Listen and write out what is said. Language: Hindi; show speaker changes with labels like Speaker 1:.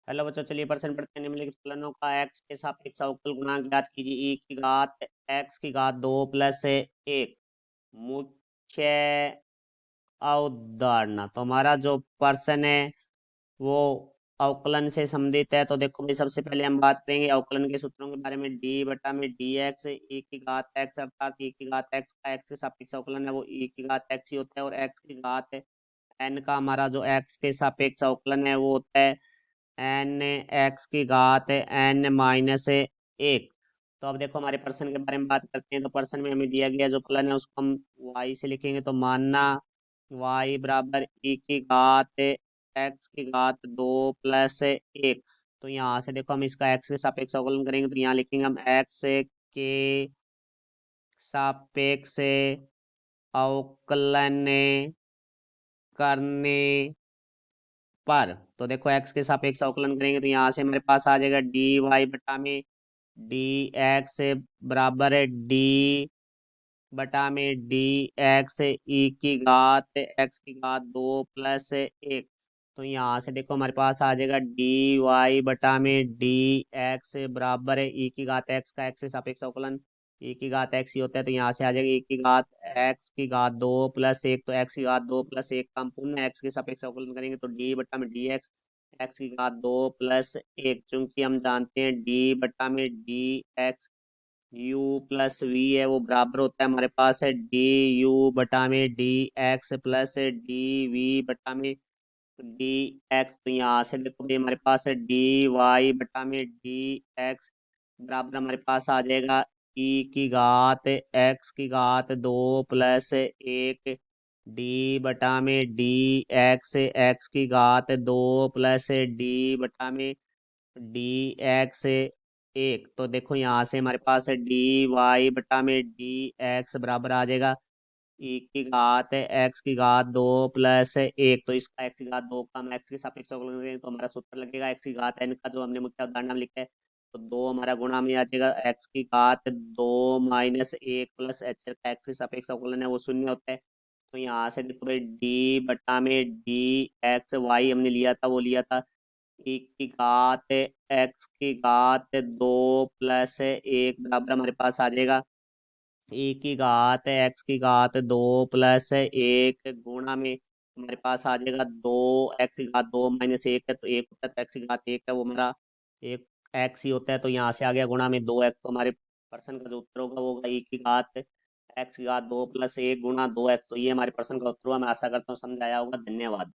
Speaker 1: हेलो बच्चों, चलिए प्रश्न पढ़ते हैं। निम्नलिखित फलनों का एक्स के सापेक्ष अवकल गुणांक ज्ञात कीजिए। ई की घात एक्स की घात 2 प्लस 1 मुख्य अवधारणा। तो हमारा जो प्रश्न है वो अवकलन से संबंधित है। तो देखो भाई, सबसे पहले हम बात करेंगे अवकलन के सूत्रों के बारे में। डी बटा में डी एक्स, ई की घात एक्स अर्थात ई की घात एक्स का एक्स के सापेक्ष अवकलन है वो ई की घात एक्स ही होता है। और एक्स की घात एन का हमारा जो एक्स के सापेक्ष अवकलन है वो होता है एन एक्स की घात एन माइनस 1। तो अब देखो हमारे प्रश्न के बारे में बात करते हैं। तो प्रश्न में हमें दिया गया जो फलन है उसको हम वाई से लिखेंगे। तो मानना वाई बराबर ई की घात एक्स की घात 2 प्लस 1। तो यहाँ से देखो हम इसका एक्स के सापेक्ष अवकलन करेंगे। तो यहाँ लिखेंगे हम एक्स के सापेक्ष अवकलन करने पर। तो देखो एक्स के सापेक्ष अवकलन करेंगे तो यहाँ से हमारे पास आ जाएगा डी वाई बटा में डी एक्स बराबर है डी बटा में डी एक्स ई की घात एक्स की घात 2 प्लस 1। तो यहाँ से देखो हमारे पास आ जाएगा डी वाई बटा में डी एक्स बराबर है ई की घात एक्स का एक्स से सापेक्ष अवकलन ई की घात एक्स ही होता है। तो यहाँ से आ जाएगा ई की घात एक्स की घात 2 प्लस 1। तो एक्स की घात 2 प्लस 1 का हम पुनः एक्स के सापेक्ष अवकलन करेंगे। तो डी बटा में डी एक्स एक्स की घात 2 प्लस 1, चूंकि हम जानते हैं डी बटा में D X U plus V है वो बराबर होता है हमारे पास है डी यू बटा में D X plus D V बटा में डी एक्स। तो यहाँ से देखो भाई हमारे पास है डी वाई बटा में डी एक्स बराबर हमारे पास आ जाएगा ई की घात एक्स की घात 2 प्लस 1 डी बटा में डी एक्स एक्स की घात 2 प्लस डी बटा में डी एक्स 1। तो देखो यहाँ से हमारे पास है डी वाई बटा में डी एक्स बराबर आ जाएगा ई की घात एक्स की घात 2 प्लस 1। तो इसका एक्स की घात 2 का हम एक्स के सापेक्ष अवकलन करेंगे तो हमारा सूत्र लगेगा एक्स की घात एन का जो हमने मुख्य उदाहरण में लिखा है। तो 2 हमारा गुणा में आ जाएगा एक्स की घात 2 माइनस 1 प्लस एच का एक्स के सापेक्ष अवकलन है वो शून्य होता है। तो यहाँ से देखो भाई डी बटा में डी एक्स वाई हमने लिया था वो लिया था ई की घात एक्स की घात 2 प्लस 1 बराबर हमारे पास आ जाएगा ई की घात एक्स की घात 2 प्लस 1 गुणा में हमारे पास आ जाएगा 2 एक्स की घात 2 माइनस 1 है। तो 1 होता है तो एक्स की घात 1 है वो हमारा एक एक्स ही होता है। तो यहाँ से आ गया गुणा में 2 एक्स। तो हमारे प्रश्न का जो उत्तर होगा वो होगा ई की घात एक्स की घात 2 प्लस 1 गुणा 2 एक्स। तो ये हमारे प्रश्न का उत्तर हुआ। मैं आशा करता हूँ समझ आया होगा। धन्यवाद।